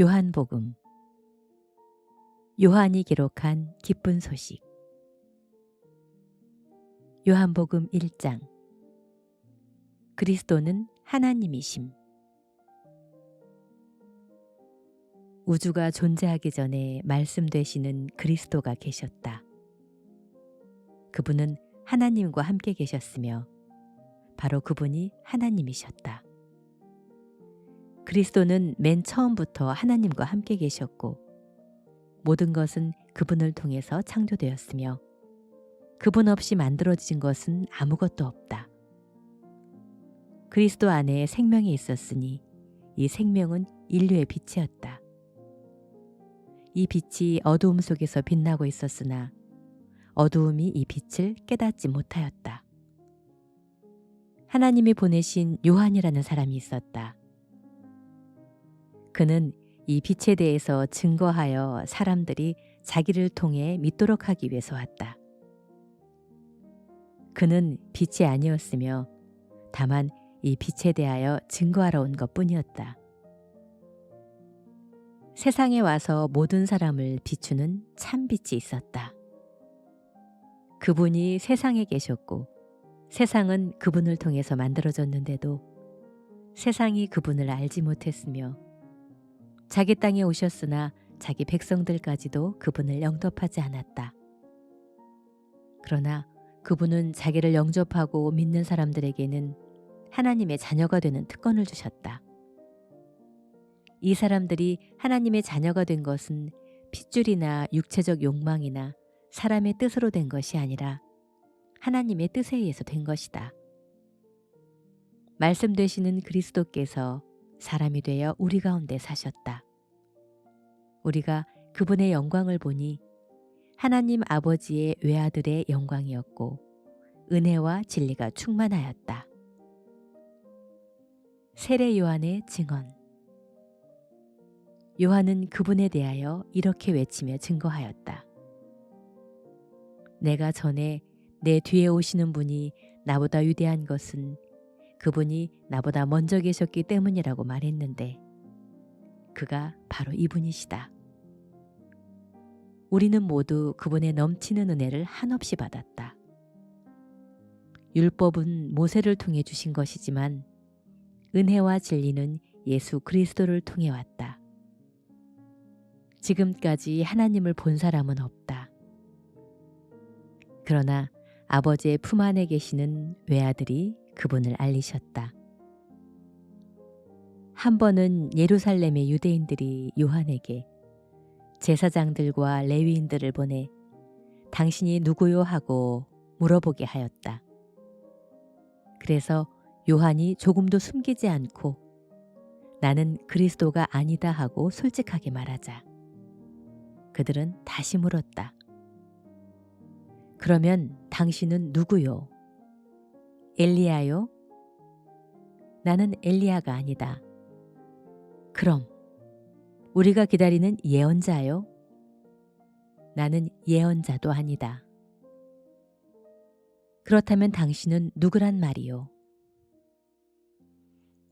요한복음. 요한이 기록한 기쁜 소식. 요한복음 1장. 그리스도는 하나님이심. 우주가 존재하기 전에 말씀 되시는 그리스도가 계셨다. 그분은 하나님과 함께 계셨으며 바로 그분이 하나님이셨다. 그리스도는 맨 처음부터 하나님과 함께 계셨고 모든 것은 그분을 통해서 창조되었으며 그분 없이 만들어진 것은 아무것도 없다. 그리스도 안에 생명이 있었으니 이 생명은 인류의 빛이었다. 이 빛이 어두움 속에서 빛나고 있었으나 어두움이 이 빛을 깨닫지 못하였다. 하나님이 보내신 요한이라는 사람이 있었다. 그는 이 빛에 대해서 증거하여 사람들이 자기를 통해 믿도록 하기 위해서 왔다. 그는 빛이 아니었으며 다만 이 빛에 대하여 증거하러 온 것뿐이었다. 세상에 와서 모든 사람을 비추는 참 빛이 있었다. 그분이 세상에 계셨고 세상은 그분을 통해서 만들어졌는데도 세상이 그분을 알지 못했으며 자기 땅에 오셨으나 자기 백성들까지도 그분을 영접하지 않았다. 그러나 그분은 자기를 영접하고 믿는 사람들에게는 하나님의 자녀가 되는 특권을 주셨다. 이 사람들이 하나님의 자녀가 된 것은 핏줄이나 육체적 욕망이나 사람의 뜻으로 된 것이 아니라 하나님의 뜻에 의해서 된 것이다. 말씀 되시는 그리스도께서 사람이 되어 우리 가운데 사셨다. 우리가 그분의 영광을 보니 하나님 아버지의 외아들의 영광이었고 은혜와 진리가 충만하였다. 세례 요한의 증언. 요한은 그분에 대하여 이렇게 외치며 증거하였다. 내가 전에 내 뒤에 오시는 분이 나보다 위대한 것은 그분이 나보다 먼저 계셨기 때문이라고 말했는데 그가 바로 이분이시다. 우리는 모두 그분의 넘치는 은혜를 한없이 받았다. 율법은 모세를 통해 주신 것이지만 은혜와 진리는 예수 그리스도를 통해 왔다. 지금까지 하나님을 본 사람은 없다. 그러나 아버지의 품 안에 계시는 외아들이 그분을 알리셨다. 한 번은 예루살렘의 유대인들이 요한에게 제사장들과 레위인들을 보내 당신이 누구요 하고 물어보게 하였다. 그래서 요한이 조금도 숨기지 않고 나는 그리스도가 아니다 하고 솔직하게 말하자 그들은 다시 물었다. 그러면 당신은 누구요? 엘리야요? 나는 엘리야가 아니다. 그럼 우리가 기다리는 예언자요? 나는 예언자도 아니다. 그렇다면 당신은 누구란 말이요?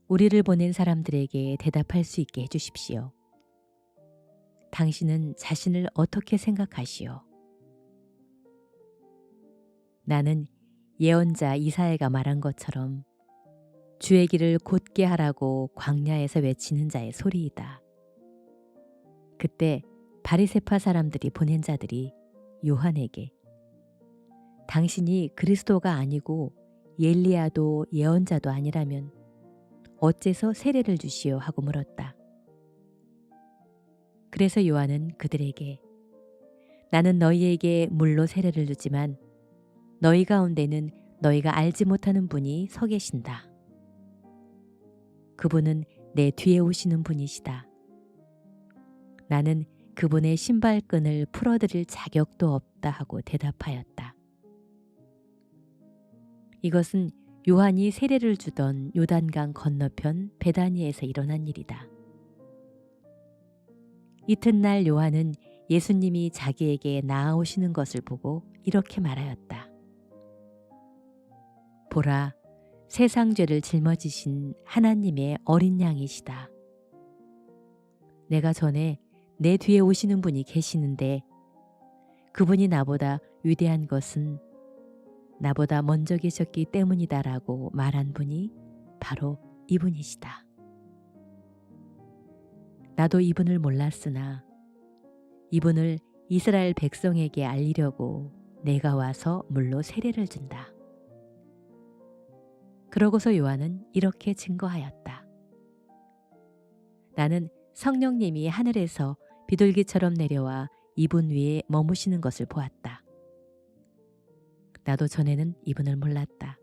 우리를 보낸 사람들에게 대답할 수 있게 해주십시오. 당신은 자신을 어떻게 생각하시오? 나는 예언자 이사야가 말한 것처럼 주의 길을 곧게 하라고 광야에서 외치는 자의 소리이다. 그때 바리새파 사람들이 보낸 자들이 요한에게 당신이 그리스도가 아니고 엘리야도 예언자도 아니라면 어째서 세례를 주시오 하고 물었다. 그래서 요한은 그들에게 나는 너희에게 물로 세례를 주지만 너희 가운데는 너희가 알지 못하는 분이 서 계신다. 그분은 내 뒤에 오시는 분이시다. 나는 그분의 신발끈을 풀어드릴 자격도 없다 하고 대답하였다. 이것은 요한이 세례를 주던 요단강 건너편 베다니에서 일어난 일이다. 이튿날 요한은 예수님이 자기에게 나아오시는 것을 보고 이렇게 말하였다. 보라, 세상 죄를 짊어지신 하나님의 어린 양이시다. 내가 전에 내 뒤에 오시는 분이 계시는데 그분이 나보다 위대한 것은 나보다 먼저 계셨기 때문이다라고 말한 분이 바로 이분이시다. 나도 이분을 몰랐으나 이분을 이스라엘 백성에게 알리려고 내가 와서 물로 세례를 준다. 그러고서 요한은 이렇게 증거하였다. 나는 성령님이 하늘에서 비둘기처럼 내려와 이분 위에 머무시는 것을 보았다. 나도 전에는 이분을 몰랐다.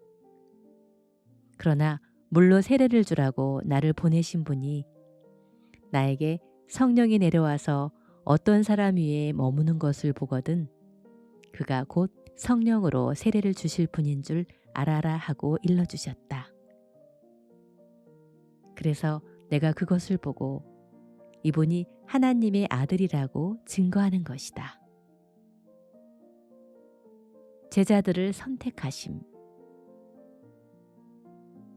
그러나 물로 세례를 주라고 나를 보내신 분이 나에게 성령이 내려와서 어떤 사람 위에 머무는 것을 보거든 그가 곧 성령으로 세례를 주실 분인 줄 알아라 하고 일러주셨다. 그래서 내가 그것을 보고 이분이 하나님의 아들이라고 증거하는 것이다. 제자들을 선택하심.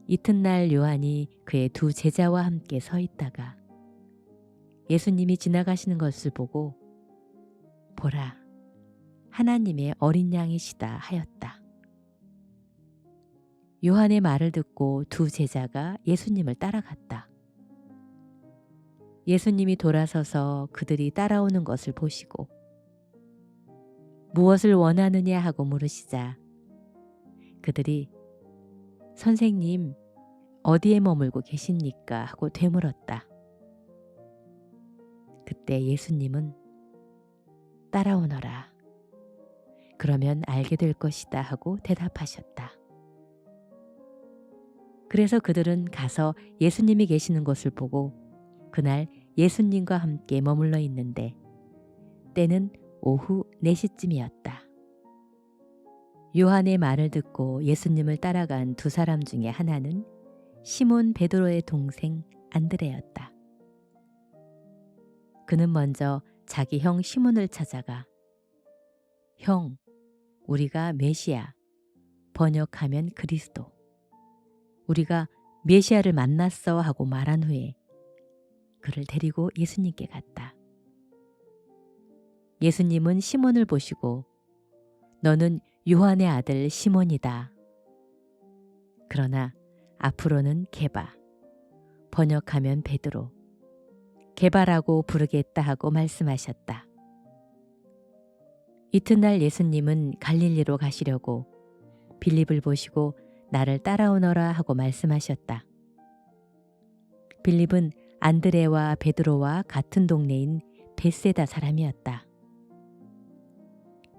이튿날 요한이 그의 두 제자와 함께 서 있다가 예수님이 지나가시는 것을 보고 보라, 하나님의 어린 양이시다 하였다. 요한의 말을 듣고 두 제자가 예수님을 따라갔다. 예수님이 돌아서서 그들이 따라오는 것을 보시고 무엇을 원하느냐 하고 물으시자 그들이 선생님, 어디에 머물고 계십니까? 하고 되물었다. 그때 예수님은 따라오너라. 그러면 알게 될 것이다 하고 대답하셨다. 그래서 그들은 가서 예수님이 계시는 곳을 보고 그날 예수님과 함께 머물러 있는데 때는 오후 4시쯤이었다. 요한의 말을 듣고 예수님을 따라간 두 사람 중에 하나는 시몬 베드로의 동생 안드레였다. 그는 먼저 자기 형 시몬을 찾아가 형, 우리가 메시아, 번역하면 그리스도, 우리가 메시아를 만났어 하고 말한 후에 그를 데리고 예수님께 갔다. 예수님은 시몬을 보시고 너는 요한의 아들 시몬이다. 그러나 앞으로는 게바, 번역하면 베드로, 게바라고 부르겠다 하고 말씀하셨다. 이튿날 예수님은 갈릴리로 가시려고 빌립을 보시고 나를 따라오너라 하고 말씀하셨다. 빌립은 안드레와 베드로와 같은 동네인 벳세다 사람이었다.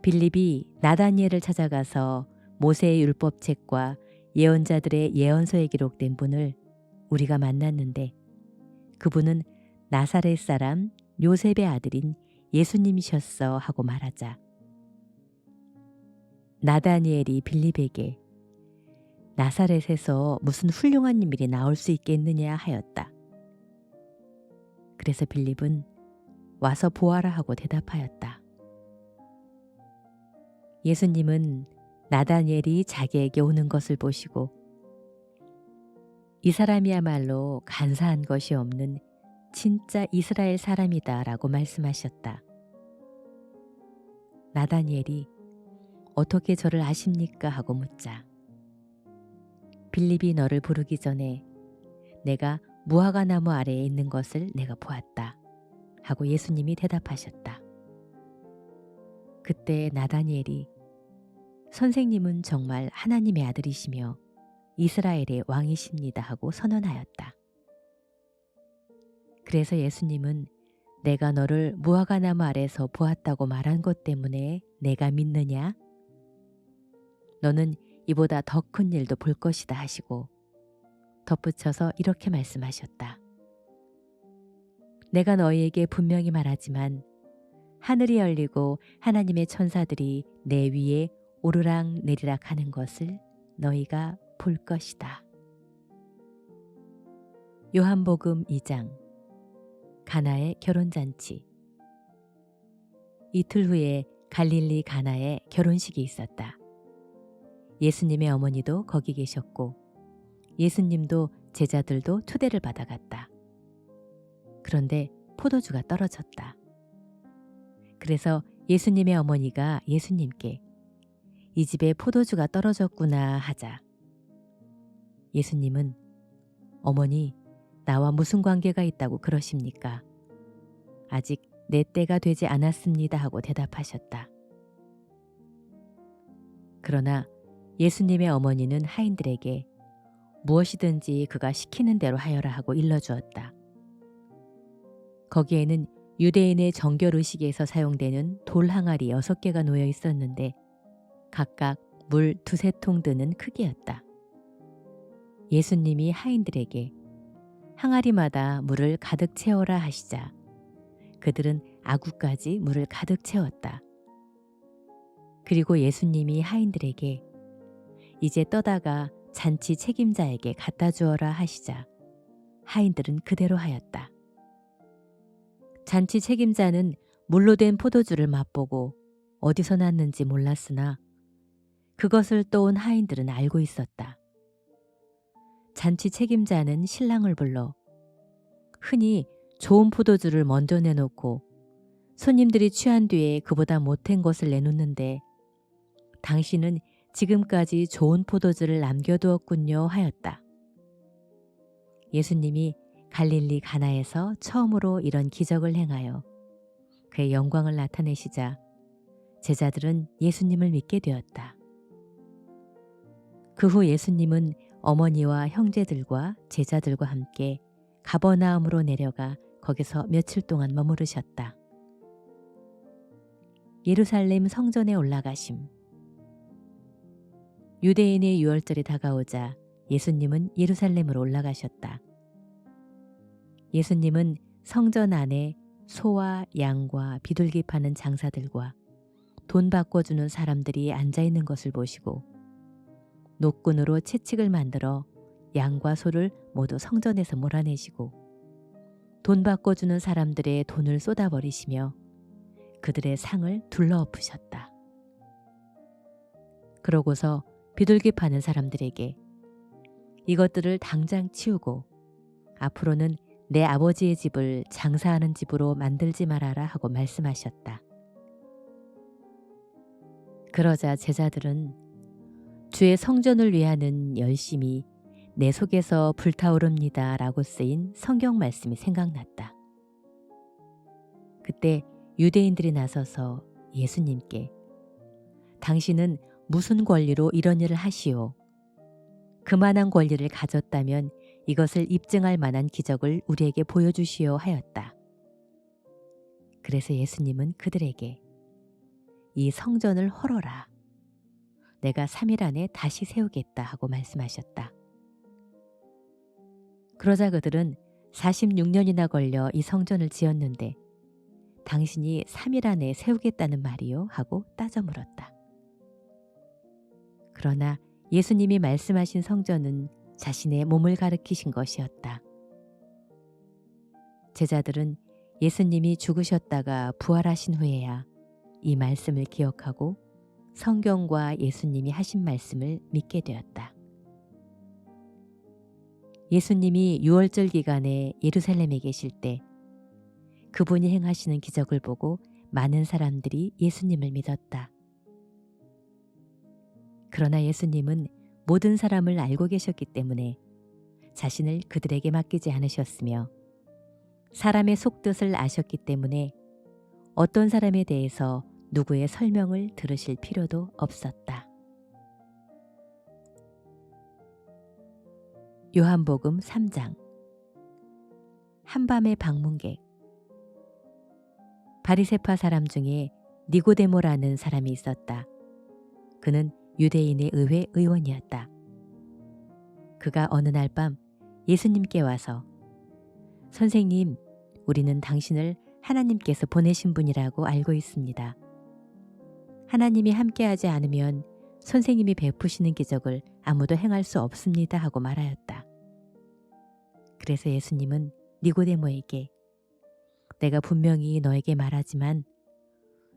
빌립이 나다니엘을 찾아가서 모세의 율법책과 예언자들의 예언서에 기록된 분을 우리가 만났는데 그분은 나사렛 사람 요셉의 아들인 예수님이셨어 하고 말하자 나다니엘이 빌립에게 나사렛에서 무슨 훌륭한 인물이 나올 수 있겠느냐 하였다. 그래서 빌립은 와서 보아라 하고 대답하였다. 예수님은 나다니엘이 자기에게 오는 것을 보시고 이 사람이야말로 간사한 것이 없는 진짜 이스라엘 사람이다 라고 말씀하셨다. 나다니엘이 어떻게 저를 아십니까? 하고 묻자 빌립이 너를 부르기 전에 내가 무화과 나무 아래에 있는 것을 내가 보았다 하고 예수님이 대답하셨다. 그때 나다니엘이 선생님은 정말 하나님의 아들이시며 이스라엘의 왕이십니다 하고 선언하였다. 그래서 예수님은 내가 너를 무화과 나무 아래서 보았다고 말한 것 때문에 내가 믿느냐? 너는 이보다 더 큰 일도 볼 것이다 하시고 덧붙여서 이렇게 말씀하셨다. 내가 너희에게 분명히 말하지만 하늘이 열리고 하나님의 천사들이 내 위에 오르락 내리락 하는 것을 너희가 볼 것이다. 요한복음 2장 가나의 결혼잔치. 이틀 후에 갈릴리 가나에 결혼식이 있었다. 예수님의 어머니도 거기 계셨고 예수님도 제자들도 초대를 받아갔다. 그런데 포도주가 떨어졌다. 그래서 예수님의 어머니가 예수님께 이 집에 포도주가 떨어졌구나 하자 예수님은 어머니, 나와 무슨 관계가 있다고 그러십니까? 아직 내 때가 되지 않았습니다 하고 대답하셨다. 그러나 예수님의 어머니는 하인들에게 무엇이든지 그가 시키는 대로 하여라 하고 일러주었다. 거기에는 유대인의 정결의식에서 사용되는 돌 항아리 6개가 놓여 있었는데 각각 물 2-3통 드는 크기였다. 예수님이 하인들에게 항아리마다 물을 가득 채워라 하시자 그들은 아구까지 물을 가득 채웠다. 그리고 예수님이 하인들에게 이제 떠다가 잔치 책임자에게 갖다 주어라 하시자 하인들은 그대로 하였다. 잔치 책임자는 물로 된 포도주를 맛보고 어디서 났는지 몰랐으나 그것을 떠온 하인들은 알고 있었다. 잔치 책임자는 신랑을 불러 흔히 좋은 포도주를 먼저 내놓고 손님들이 취한 뒤에 그보다 못한 것을 내놓는데 당신은 지금까지 좋은 포도주를 남겨두었군요 하였다. 예수님이 갈릴리 가나에서 처음으로 이런 기적을 행하여 그의 영광을 나타내시자 제자들은 예수님을 믿게 되었다. 그 후 예수님은 어머니와 형제들과 제자들과 함께 가버나움으로 내려가 거기서 며칠 동안 머무르셨다. 예루살렘 성전에 올라가심. 유대인의 유월절이 다가오자 예수님은 예루살렘으로 올라가셨다. 예수님은 성전 안에 소와 양과 비둘기 파는 장사들과 돈 바꿔주는 사람들이 앉아있는 것을 보시고 노끈으로 채찍을 만들어 양과 소를 모두 성전에서 몰아내시고 돈 바꿔주는 사람들의 돈을 쏟아버리시며 그들의 상을 둘러엎으셨다. 그러고서 비둘기 파는 사람들에게 이것들을 당장 치우고 앞으로는 내 아버지의 집을 장사하는 집으로 만들지 말아라 하고 말씀하셨다. 그러자 제자들은 주의 성전을 위하는 열심이 내 속에서 불타오릅니다 라고 쓰인 성경 말씀이 생각났다. 그때 유대인들이 나서서 예수님께 당신은 무슨 권리로 이런 일을 하시오? 그만한 권리를 가졌다면 이것을 입증할 만한 기적을 우리에게 보여주시오 하였다. 그래서 예수님은 그들에게 이 성전을 헐어라. 내가 3일 안에 다시 세우겠다 하고 말씀하셨다. 그러자 그들은 46년이나 걸려 이 성전을 지었는데 당신이 3일 안에 세우겠다는 말이요? 하고 따져 물었다. 그러나 예수님이 말씀하신 성전은 자신의 몸을 가리키신 것이었다. 제자들은 예수님이 죽으셨다가 부활하신 후에야 이 말씀을 기억하고 성경과 예수님이 하신 말씀을 믿게 되었다. 예수님이 유월절 기간에 예루살렘에 계실 때 그분이 행하시는 기적을 보고 많은 사람들이 예수님을 믿었다. 그러나 예수님은 모든 사람을 알고 계셨기 때문에 자신을 그들에게 맡기지 않으셨으며 사람의 속뜻을 아셨기 때문에 어떤 사람에 대해서 누구의 설명을 들으실 필요도 없었다. 요한복음 3장. 한밤의 방문객. 바리새파 사람 중에 니고데모라는 사람이 있었다. 그는 유대인의 의회 의원이었다. 그가 어느 날 밤 예수님께 와서 선생님, 우리는 당신을 하나님께서 보내신 분이라고 알고 있습니다. 하나님이 함께하지 않으면 선생님이 베푸시는 기적을 아무도 행할 수 없습니다 하고 말하였다. 그래서 예수님은 니고데모에게 내가 분명히 너에게 말하지만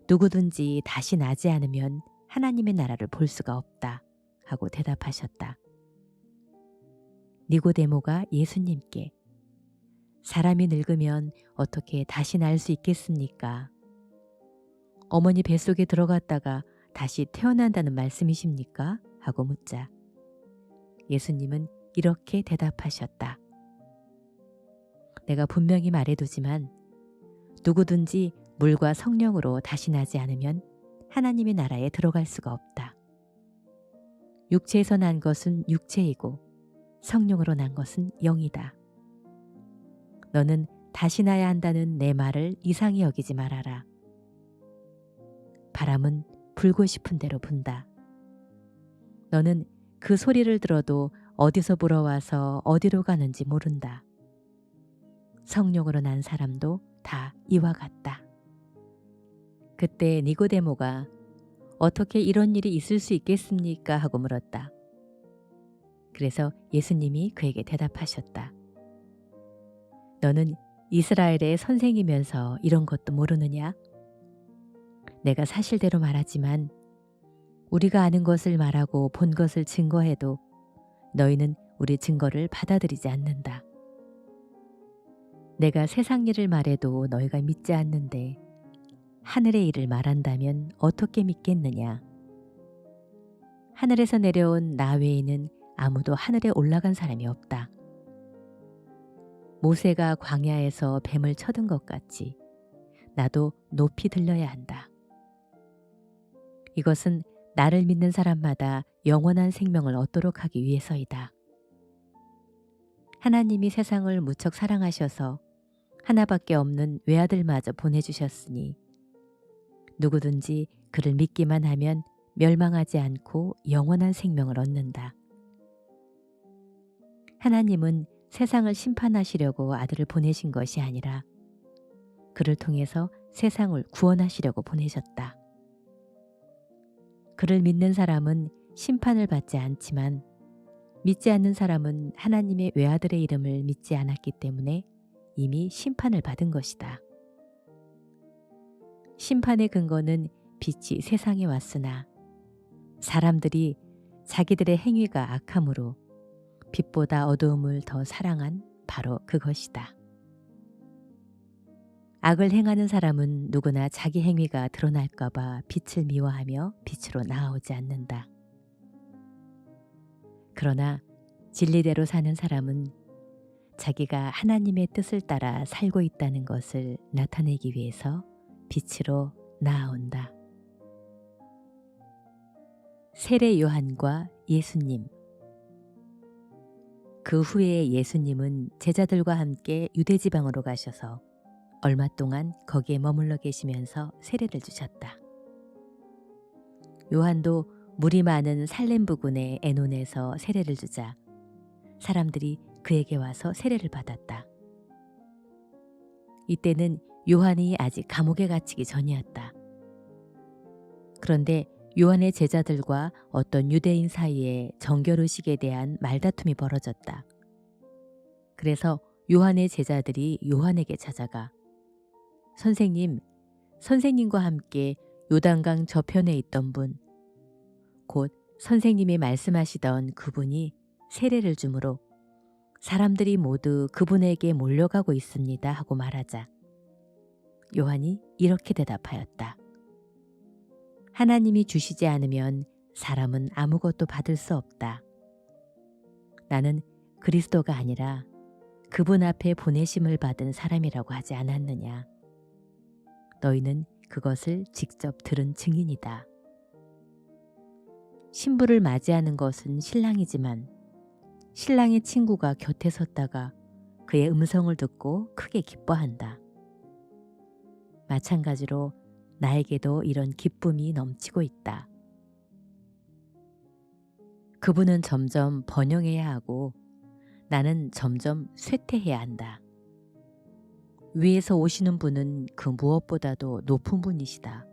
누구든지 다시 나지 않으면 하나님의 나라를 볼 수가 없다 하고 대답하셨다. 니고데모가 예수님께 사람이 늙으면 어떻게 다시 날 수 있겠습니까? 어머니 뱃속에 들어갔다가 다시 태어난다는 말씀이십니까? 하고 묻자 예수님은 이렇게 대답하셨다. 내가 분명히 말해두지만 누구든지 물과 성령으로 다시 나지 않으면 하나님의 나라에 들어갈 수가 없다. 육체에서 난 것은 육체이고 성령으로 난 것은 영이다. 너는 다시 나야 한다는 내 말을 이상히 여기지 말아라. 바람은 불고 싶은 대로 분다. 너는 그 소리를 들어도 어디서 불어와서 어디로 가는지 모른다. 성령으로 난 사람도 다 이와 같다. 그때 니고데모가 어떻게 이런 일이 있을 수 있겠습니까? 하고 물었다. 그래서 예수님이 그에게 대답하셨다. 너는 이스라엘의 선생이면서 이런 것도 모르느냐? 내가 사실대로 말하지만 우리가 아는 것을 말하고 본 것을 증거해도 너희는 우리 증거를 받아들이지 않는다. 내가 세상 일을 말해도 너희가 믿지 않는데 하늘의 일을 말한다면 어떻게 믿겠느냐? 하늘에서 내려온 나 외에는 아무도 하늘에 올라간 사람이 없다. 모세가 광야에서 뱀을 쳐든 것 같이 나도 높이 들려야 한다. 이것은 나를 믿는 사람마다 영원한 생명을 얻도록 하기 위해서이다. 하나님이 세상을 무척 사랑하셔서 하나밖에 없는 외아들마저 보내주셨으니 누구든지 그를 믿기만 하면 멸망하지 않고 영원한 생명을 얻는다. 하나님은 세상을 심판하시려고 아들을 보내신 것이 아니라 그를 통해서 세상을 구원하시려고 보내셨다. 그를 믿는 사람은 심판을 받지 않지만 믿지 않는 사람은 하나님의 외아들의 이름을 믿지 않았기 때문에 이미 심판을 받은 것이다. 심판의 근거는 빛이 세상에 왔으나 사람들이 자기들의 행위가 악함으로 빛보다 어두움을 더 사랑한 바로 그것이다. 악을 행하는 사람은 누구나 자기 행위가 드러날까 봐 빛을 미워하며 빛으로 나아오지 않는다. 그러나 진리대로 사는 사람은 자기가 하나님의 뜻을 따라 살고 있다는 것을 나타내기 위해서 빛으로 나아온다. 세례 요한과 예수님. 그 후에 예수님은 제자들과 함께 유대 지방으로 가셔서 얼마 동안 거기에 머물러 계시면서 세례를 주셨다. 요한도 물이 많은 살렘 부근의 에논에서 세례를 주자 사람들이 그에게 와서 세례를 받았다. 이때는 요한이 아직 감옥에 갇히기 전이었다. 그런데 요한의 제자들과 어떤 유대인 사이에 정결의식에 대한 말다툼이 벌어졌다. 그래서 요한의 제자들이 요한에게 찾아가 선생님, 선생님과 함께 요단강 저편에 있던 분, 곧 선생님이 말씀하시던 그분이 세례를 주므로 사람들이 모두 그분에게 몰려가고 있습니다 하고 말하자 요한이 이렇게 대답하였다. 하나님이 주시지 않으면 사람은 아무것도 받을 수 없다. 나는 그리스도가 아니라 그분 앞에 보내심을 받은 사람이라고 하지 않았느냐. 너희는 그것을 직접 들은 증인이다. 신부를 맞이하는 것은 신랑이지만 신랑의 친구가 곁에 섰다가 그의 음성을 듣고 크게 기뻐한다. 마찬가지로 나에게도 이런 기쁨이 넘치고 있다. 그분은 점점 번영해야 하고 나는 점점 쇠퇴해야 한다. 위에서 오시는 분은 그 무엇보다도 높은 분이시다.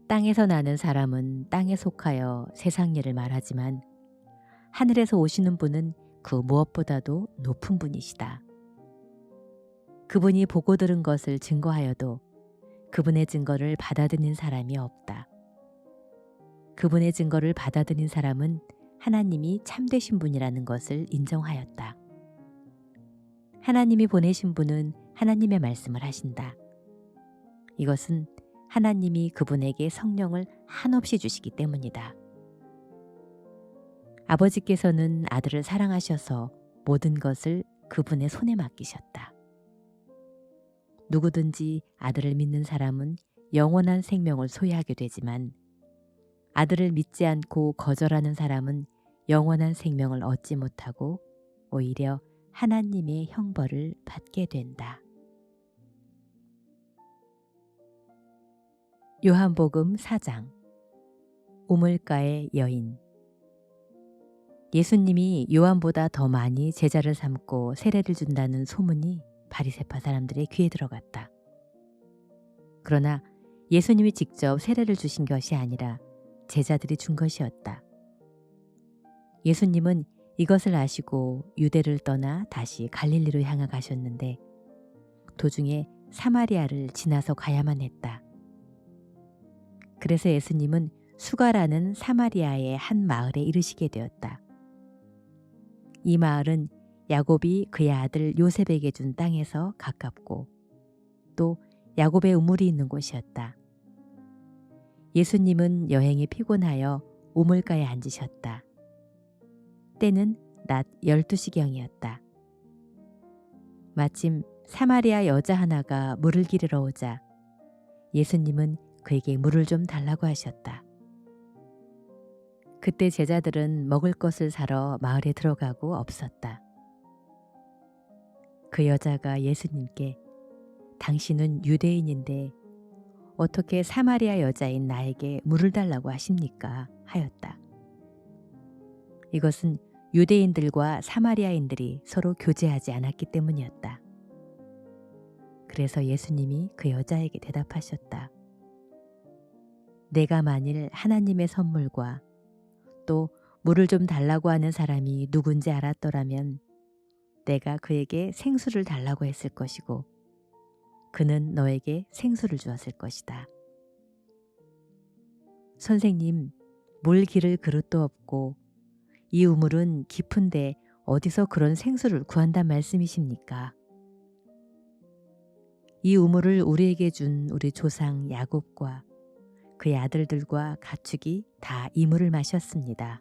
땅에서 나는 사람은 땅에 속하여 세상 일을 말하지만 하늘에서 오시는 분은 그 무엇보다도 높은 분이시다. 그분이 보고 들은 것을 증거하여도 그분의 증거를 받아들이는 사람이 없다. 그분의 증거를 받아들인 사람은 하나님이 참되신 분이라는 것을 인정하였다. 하나님이 보내신 분은 하나님의 말씀을 하신다. 이것은 하나님이 그분에게 성령을 한없이 주시기 때문이다. 아버지께서는 아들을 사랑하셔서 모든 것을 그분의 손에 맡기셨다. 누구든지 아들을 믿는 사람은 영원한 생명을 소유하게 되지만 아들을 믿지 않고 거절하는 사람은 영원한 생명을 얻지 못하고 오히려 하나님의 형벌을 받게 된다. 요한복음 4장 우물가의 여인. 예수님이 요한보다 더 많이 제자를 삼고 세례를 준다는 소문이 바리새파 사람들의 귀에 들어갔다. 그러나 예수님이 직접 세례를 주신 것이 아니라 제자들이 준 것이었다. 예수님은 이것을 아시고 유대를 떠나 다시 갈릴리로 향해 가셨는데 도중에 사마리아를 지나서 가야만 했다. 그래서 예수님은 수가라는 사마리아의 한 마을에 이르시게 되었다. 이 마을은 야곱이 그의 아들 요셉에게 준 땅에서 가깝고 또 야곱의 우물이 있는 곳이었다. 예수님은 여행이 피곤하여 우물가에 앉으셨다. 때는 낮 12시경이었다. 마침 사마리아 여자 하나가 물을 기르러 오자 예수님은 그에게 물을 좀 달라고 하셨다. 그때 제자들은 먹을 것을 사러 마을에 들어가고 없었다. 그 여자가 예수님께 당신은 유대인인데 어떻게 사마리아 여자인 나에게 물을 달라고 하십니까? 하였다. 이것은 유대인들과 사마리아인들이 서로 교제하지 않았기 때문이었다. 그래서 예수님이 그 여자에게 대답하셨다. 내가 만일 하나님의 선물과 또 물을 좀 달라고 하는 사람이 누군지 알았더라면 내가 그에게 생수를 달라고 했을 것이고 그는 너에게 생수를 주었을 것이다. 선생님, 물 기를 그릇도 없고 이 우물은 깊은데 어디서 그런 생수를 구한단 말씀이십니까? 이 우물을 우리에게 준 우리 조상 야곱과 그의 아들들과 가축이 다 이 물을 마셨습니다.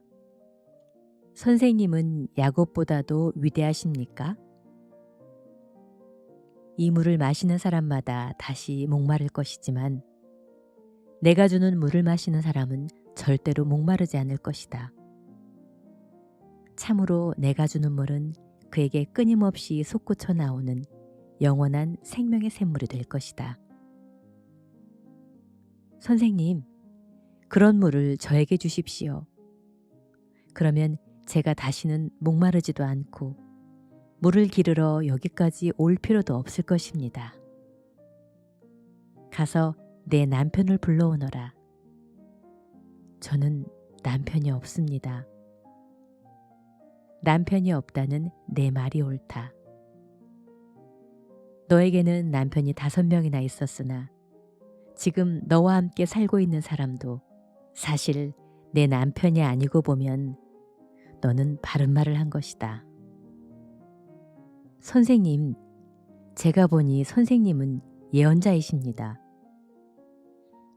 선생님은 야곱보다도 위대하십니까? 이 물을 마시는 사람마다 다시 목마를 것이지만 내가 주는 물을 마시는 사람은 절대로 목마르지 않을 것이다. 참으로 내가 주는 물은 그에게 끊임없이 솟구쳐 나오는 영원한 생명의 샘물이 될 것이다. 선생님, 그런 물을 저에게 주십시오. 그러면 제가 다시는 목마르지도 않고 물을 기르러 여기까지 올 필요도 없을 것입니다. 가서 내 남편을 불러오너라. 저는 남편이 없습니다. 남편이 없다는 내 말이 옳다. 너에게는 남편이 5명이나 있었으나 지금 너와 함께 살고 있는 사람도 사실 내 남편이 아니고 보면 너는 바른 말을 한 것이다. 선생님, 제가 보니 선생님은 예언자이십니다.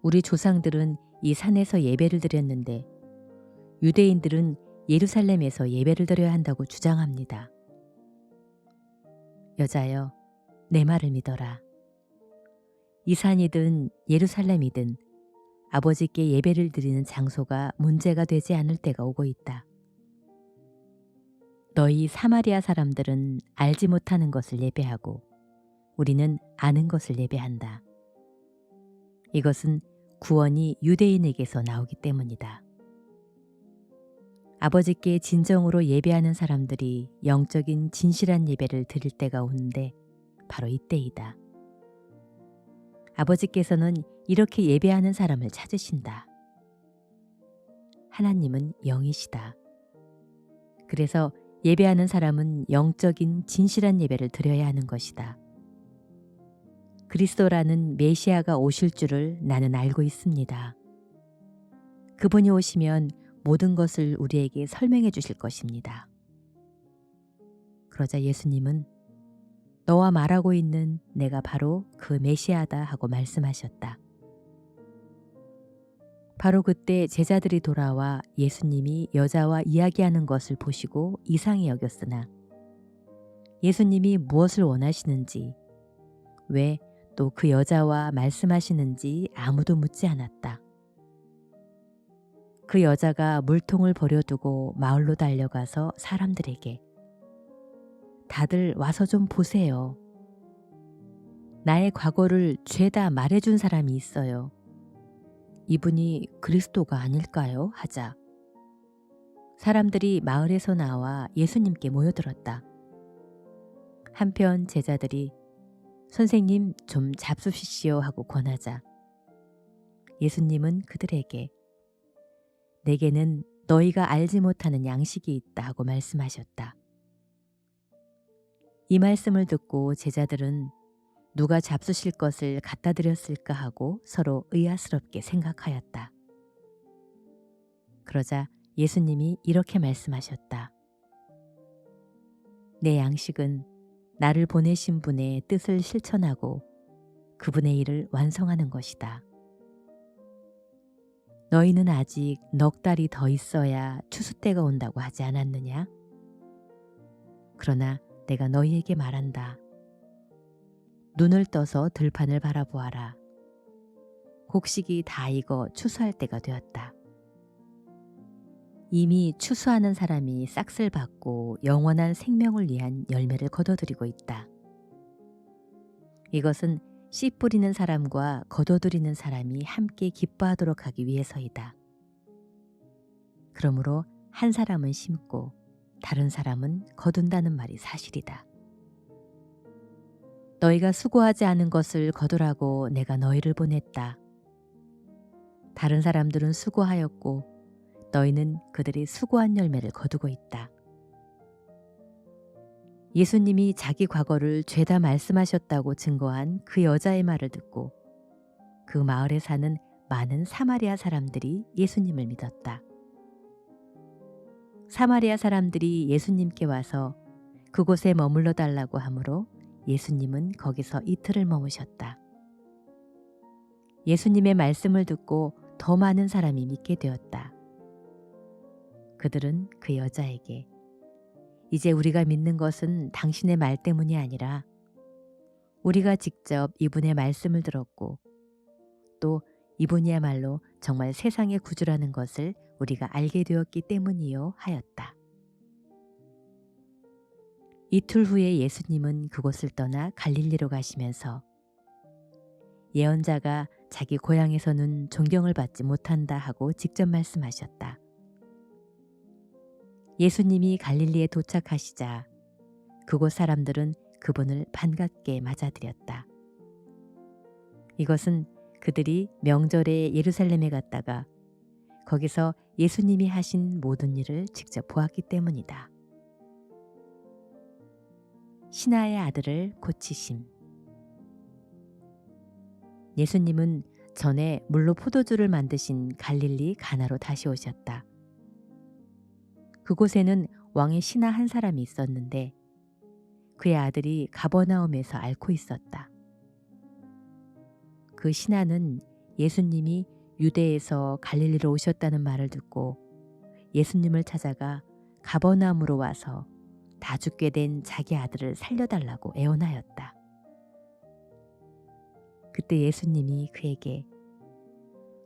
우리 조상들은 이 산에서 예배를 드렸는데 유대인들은 예루살렘에서 예배를 드려야 한다고 주장합니다. 여자여, 내 말을 믿어라. 이 산이든 예루살렘이든 아버지께 예배를 드리는 장소가 문제가 되지 않을 때가 오고 있다. 너희 사마리아 사람들은 알지 못하는 것을 예배하고 우리는 아는 것을 예배한다. 이것은 구원이 유대인에게서 나오기 때문이다. 아버지께 진정으로 예배하는 사람들이 영적인 진실한 예배를 드릴 때가 오는데 바로 이때이다. 아버지께서는 이렇게 예배하는 사람을 찾으신다. 하나님은 영이시다. 그래서 예배하는 사람은 영적인 진실한 예배를 드려야 하는 것이다. 그리스도라는 메시아가 오실 줄을 나는 알고 있습니다. 그분이 오시면 모든 것을 우리에게 설명해 주실 것입니다. 그러자 예수님은 너와 말하고 있는 내가 바로 그 메시아다 하고 말씀하셨다. 바로 그때 제자들이 돌아와 예수님이 여자와 이야기하는 것을 보시고 이상히 여겼으나 예수님이 무엇을 원하시는지, 왜 또 그 여자와 말씀하시는지 아무도 묻지 않았다. 그 여자가 물통을 버려두고 마을로 달려가서 사람들에게 다들 와서 좀 보세요. 나의 과거를 죄다 말해준 사람이 있어요. 이분이 그리스도가 아닐까요? 하자 사람들이 마을에서 나와 예수님께 모여들었다. 한편 제자들이 선생님 좀 잡수시시오 하고 권하자 예수님은 그들에게 내게는 너희가 알지 못하는 양식이 있다 하고 말씀하셨다. 이 말씀을 듣고 제자들은 누가 잡수실 것을 갖다 드렸을까 하고 서로 의아스럽게 생각하였다. 그러자 예수님이 이렇게 말씀하셨다. 내 양식은 나를 보내신 분의 뜻을 실천하고 그분의 일을 완성하는 것이다. 너희는 아직 넉 달이 더 있어야 추수 때가 온다고 하지 않았느냐? 그러나 내가 너희에게 말한다. 눈을 떠서 들판을 바라보아라. 곡식이 다 익어 추수할 때가 되었다. 이미 추수하는 사람이 싹을 받고 영원한 생명을 위한 열매를 거둬들이고 있다. 이것은 씨 뿌리는 사람과 거둬들이는 사람이 함께 기뻐하도록 하기 위해서이다. 그러므로 한 사람은 심고 다른 사람은 거둔다는 말이 사실이다. 너희가 수고하지 않은 것을 거두라고 내가 너희를 보냈다. 다른 사람들은 수고하였고 너희는 그들이 수고한 열매를 거두고 있다. 예수님이 자기 과거를 죄다 말씀하셨다고 증거한 그 여자의 말을 듣고 그 마을에 사는 많은 사마리아 사람들이 예수님을 믿었다. 사마리아 사람들이 예수님께 와서 그곳에 머물러 달라고 하므로 예수님은 거기서 이틀을 머무셨다. 예수님의 말씀을 듣고 더 많은 사람이 믿게 되었다. 그들은 그 여자에게 이제 우리가 믿는 것은 당신의 말 때문이 아니라 우리가 직접 이분의 말씀을 들었고 또 이분이야말로 정말 세상의 구주라는 것을 우리가 알게 되었기 때문이요 하였다. 이틀 후에 예수님은 그곳을 떠나 갈릴리로 가시면서 예언자가 자기 고향에서는 존경을 받지 못한다 하고 직접 말씀하셨다. 예수님이 갈릴리에 도착하시자 그곳 사람들은 그분을 반갑게 맞아들였다. 이것은 그들이 명절에 예루살렘에 갔다가 거기서 예수님이 하신 모든 일을 직접 보았기 때문이다. 신하의 아들을 고치심. 예수님은 전에 물로 포도주를 만드신 갈릴리 가나로 다시 오셨다. 그곳에는 왕의 신하 한 사람이 있었는데 그의 아들이 가버나움에서 앓고 있었다. 그 신하는 예수님이 유대에서 갈릴리로 오셨다는 말을 듣고 예수님을 찾아가 가버나움으로 와서 다 죽게 된 자기 아들을 살려달라고 애원하였다. 그때 예수님이 그에게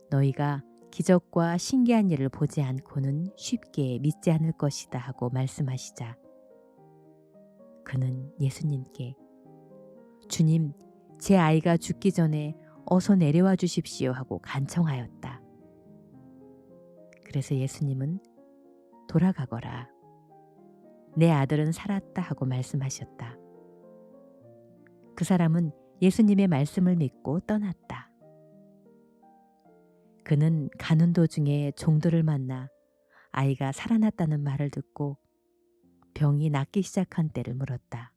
너희가 기적과 신기한 일을 보지 않고는 쉽게 믿지 않을 것이다 하고 말씀하시자 그는 예수님께 주님, 제 아이가 죽기 전에 어서 내려와 주십시오 하고 간청하였다. 그래서 예수님은 돌아가거라. 내 아들은 살았다 하고 말씀하셨다. 그 사람은 예수님의 말씀을 믿고 떠났다. 그는 가는 도중에 종들을 만나 아이가 살아났다는 말을 듣고 병이 낫기 시작한 때를 물었다.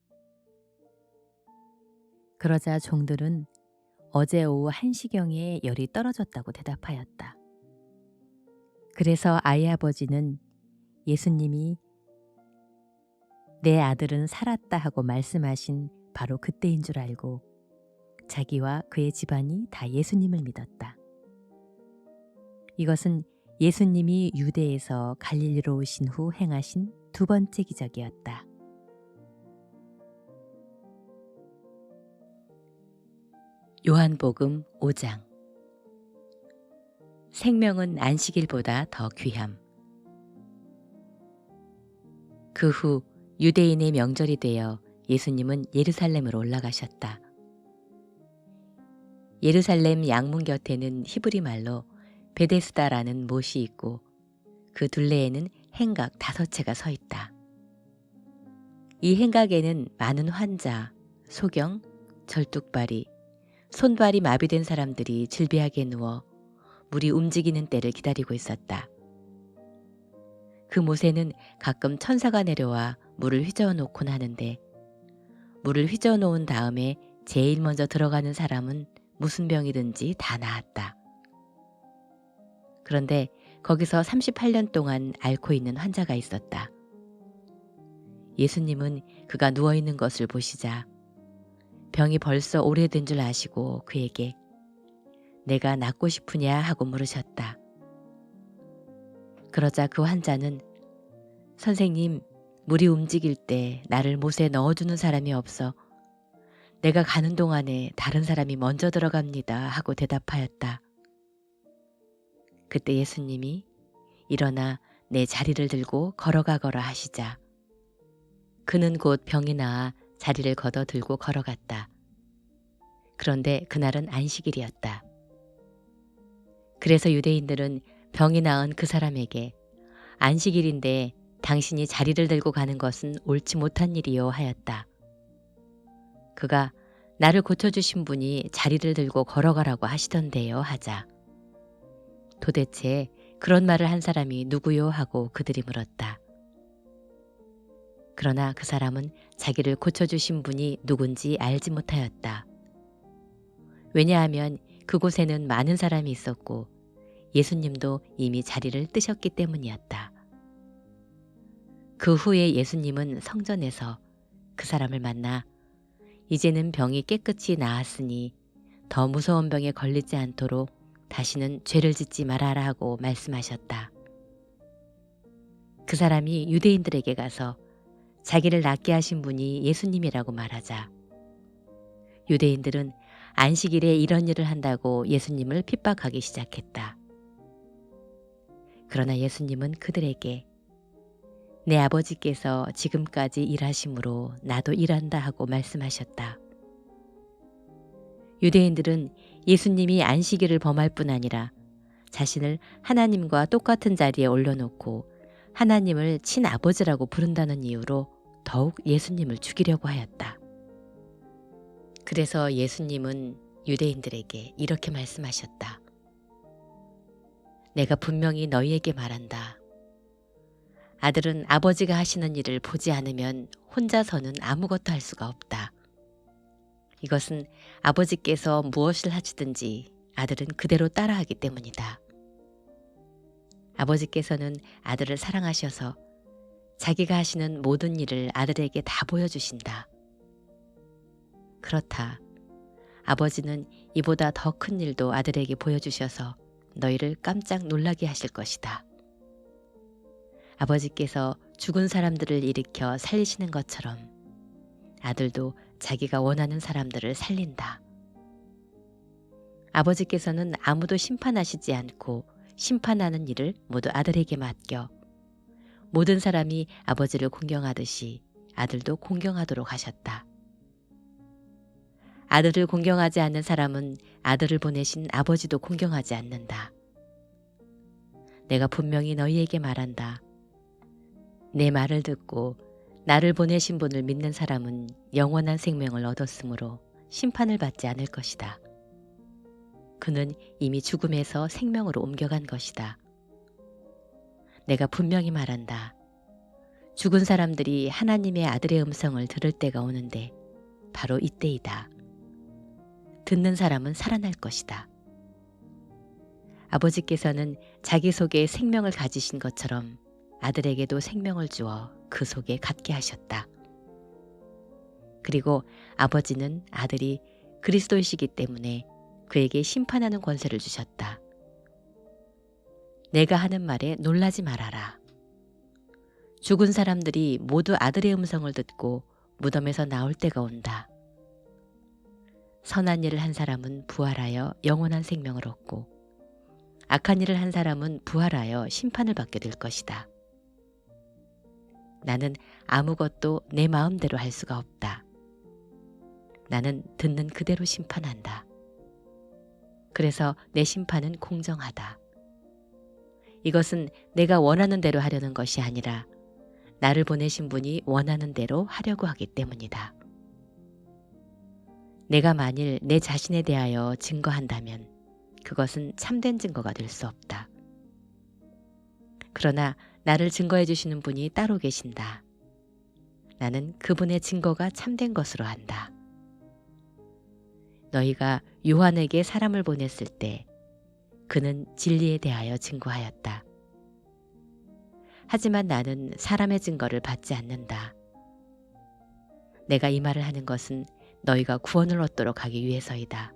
그러자 종들은 어제 오후 1시경에 열이 떨어졌다고 대답하였다. 그래서 아이 아버지는 예수님이 내 아들은 살았다 하고 말씀하신 바로 그때인 줄 알고 자기와 그의 집안이 다 예수님을 믿었다. 이것은 예수님이 유대에서 갈릴리로 오신 후 행하신 두 번째 기적이었다. 요한복음 5장. 생명은 안식일보다 더 귀함. 그 후 유대인의 명절이 되어 예수님은 예루살렘으로 올라가셨다. 예루살렘 양문 곁에는 히브리 말로 베데스다라는 못이 있고 그 둘레에는 행각 5채가 서 있다. 이 행각에는 많은 환자, 소경, 절뚝발이, 손발이 마비된 사람들이 질비하게 누워 물이 움직이는 때를 기다리고 있었다. 그 못에는 가끔 천사가 내려와 물을 휘저어 놓곤 하는데 물을 휘저어 놓은 다음에 제일 먼저 들어가는 사람은 무슨 병이든지 다 나았다. 그런데 거기서 38년 동안 앓고 있는 환자가 있었다. 예수님은 그가 누워있는 것을 보시자 병이 벌써 오래된 줄 아시고 그에게 내가 낫고 싶으냐 하고 물으셨다. 그러자 그 환자는 선생님, 물이 움직일 때 나를 못에 넣어주는 사람이 없어 내가 가는 동안에 다른 사람이 먼저 들어갑니다 하고 대답하였다. 그때 예수님이 일어나 내 자리를 들고 걸어가거라 하시자 그는 곧 병이 나아 자리를 걷어 들고 걸어갔다. 그런데 그날은 안식일이었다. 그래서 유대인들은 병이 나은 그 사람에게 안식일인데 당신이 자리를 들고 가는 것은 옳지 못한 일이요 하였다. 그가 나를 고쳐주신 분이 자리를 들고 걸어가라고 하시던데요 하자 도대체 그런 말을 한 사람이 누구요 하고 그들이 물었다. 그러나 그 사람은 자기를 고쳐주신 분이 누군지 알지 못하였다. 왜냐하면 그곳에는 많은 사람이 있었고 예수님도 이미 자리를 뜨셨기 때문이었다. 그 후에 예수님은 성전에서 그 사람을 만나 이제는 병이 깨끗이 나았으니 더 무서운 병에 걸리지 않도록 다시는 죄를 짓지 말아라 하고 말씀하셨다. 그 사람이 유대인들에게 가서 자기를 낫게 하신 분이 예수님이라고 말하자 유대인들은 안식일에 이런 일을 한다고 예수님을 핍박하기 시작했다. 그러나 예수님은 그들에게 내 아버지께서 지금까지 일하심으로 나도 일한다 하고 말씀하셨다. 유대인들은 예수님이 안식일을 범할 뿐 아니라 자신을 하나님과 똑같은 자리에 올려놓고 하나님을 친아버지라고 부른다는 이유로 더욱 예수님을 죽이려고 하였다. 그래서 예수님은 유대인들에게 이렇게 말씀하셨다. 내가 분명히 너희에게 말한다. 아들은 아버지가 하시는 일을 보지 않으면 혼자서는 아무것도 할 수가 없다. 이것은 아버지께서 무엇을 하시든지 아들은 그대로 따라하기 때문이다. 아버지께서는 아들을 사랑하셔서 자기가 하시는 모든 일을 아들에게 다 보여주신다. 그렇다. 아버지는 이보다 더 큰 일도 아들에게 보여주셔서 너희를 깜짝 놀라게 하실 것이다. 아버지께서 죽은 사람들을 일으켜 살리시는 것처럼 아들도 자기가 원하는 사람들을 살린다. 아버지께서는 아무도 심판하시지 않고 심판하는 일을 모두 아들에게 맡겨 모든 사람이 아버지를 공경하듯이 아들도 공경하도록 하셨다. 아들을 공경하지 않는 사람은 아들을 보내신 아버지도 공경하지 않는다. 내가 분명히 너희에게 말한다. 내 말을 듣고 나를 보내신 분을 믿는 사람은 영원한 생명을 얻었으므로 심판을 받지 않을 것이다. 그는 이미 죽음에서 생명으로 옮겨간 것이다. 내가 분명히 말한다. 죽은 사람들이 하나님의 아들의 음성을 들을 때가 오는데 바로 이때이다. 듣는 사람은 살아날 것이다. 아버지께서는 자기 속에 생명을 가지신 것처럼 아들에게도 생명을 주어 그 속에 갖게 하셨다. 그리고 아버지는 아들이 그리스도이시기 때문에 그에게 심판하는 권세를 주셨다. 내가 하는 말에 놀라지 말아라. 죽은 사람들이 모두 아들의 음성을 듣고 무덤에서 나올 때가 온다. 선한 일을 한 사람은 부활하여 영원한 생명을 얻고 악한 일을 한 사람은 부활하여 심판을 받게 될 것이다. 나는 아무것도 내 마음대로 할 수가 없다. 나는 듣는 그대로 심판한다. 그래서 내 심판은 공정하다. 이것은 내가 원하는 대로 하려는 것이 아니라 나를 보내신 분이 원하는 대로 하려고 하기 때문이다. 내가 만일 내 자신에 대하여 증거한다면 그것은 참된 증거가 될 수 없다. 그러나 나를 증거해 주시는 분이 따로 계신다. 나는 그분의 증거가 참된 것으로 안다. 너희가 요한에게 사람을 보냈을 때 그는 진리에 대하여 증거하였다. 하지만 나는 사람의 증거를 받지 않는다. 내가 이 말을 하는 것은 너희가 구원을 얻도록 하기 위해서이다.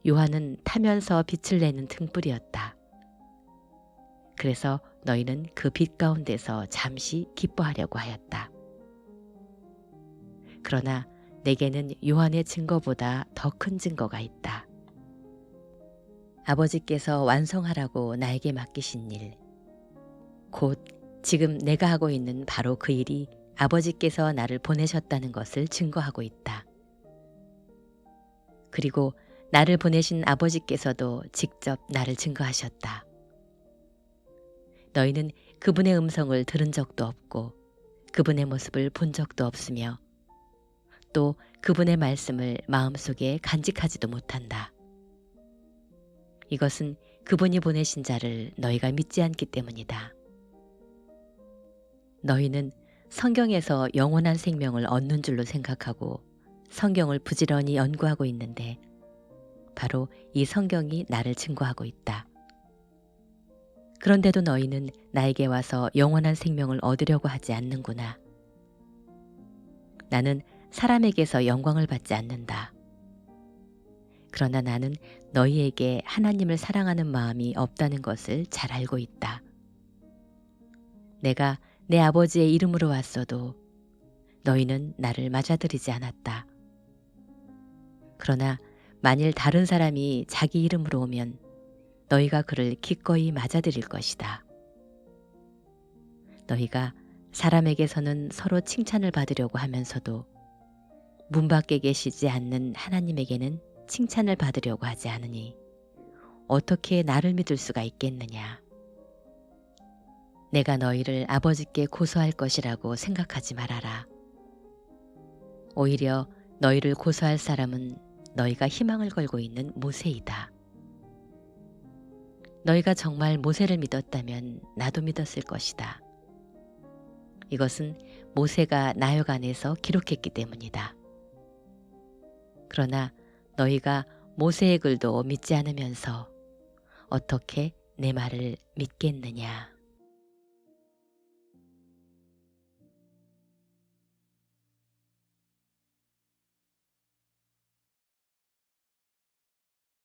요한은 타면서 빛을 내는 등불이었다. 그래서 너희는 그 빛 가운데서 잠시 기뻐하려고 하였다. 그러나 내게는 요한의 증거보다 더 큰 증거가 있다. 아버지께서 완성하라고 나에게 맡기신 일, 곧 지금 내가 하고 있는 바로 그 일이 아버지께서 나를 보내셨다는 것을 증거하고 있다. 그리고 나를 보내신 아버지께서도 직접 나를 증거하셨다. 너희는 그분의 음성을 들은 적도 없고 그분의 모습을 본 적도 없으며 또 그분의 말씀을 마음속에 간직하지도 못한다. 이것은 그분이 보내신 자를 너희가 믿지 않기 때문이다. 너희는 성경에서 영원한 생명을 얻는 줄로 생각하고 성경을 부지런히 연구하고 있는데 바로 이 성경이 나를 증거하고 있다. 그런데도 너희는 나에게 와서 영원한 생명을 얻으려고 하지 않는구나. 나는 사람에게서 영광을 받지 않는다. 그러나 나는 너희에게 하나님을 사랑하는 마음이 없다는 것을 잘 알고 있다. 내가 내 아버지의 이름으로 왔어도 너희는 나를 맞아들이지 않았다. 그러나 만일 다른 사람이 자기 이름으로 오면 너희가 그를 기꺼이 맞아들일 것이다. 너희가 사람에게서는 서로 칭찬을 받으려고 하면서도 문 밖에 계시지 않는 하나님에게는 칭찬을 받으려고 하지 않으니 어떻게 나를 믿을 수가 있겠느냐. 내가 너희를 아버지께 고소할 것이라고 생각하지 말아라. 오히려 너희를 고소할 사람은 너희가 희망을 걸고 있는 모세이다. 너희가 정말 모세를 믿었다면 나도 믿었을 것이다. 이것은 모세가 나역 안에서 기록했기 때문이다. 그러나 너희가 모세의 글도 믿지 않으면서 어떻게 내 말을 믿겠느냐.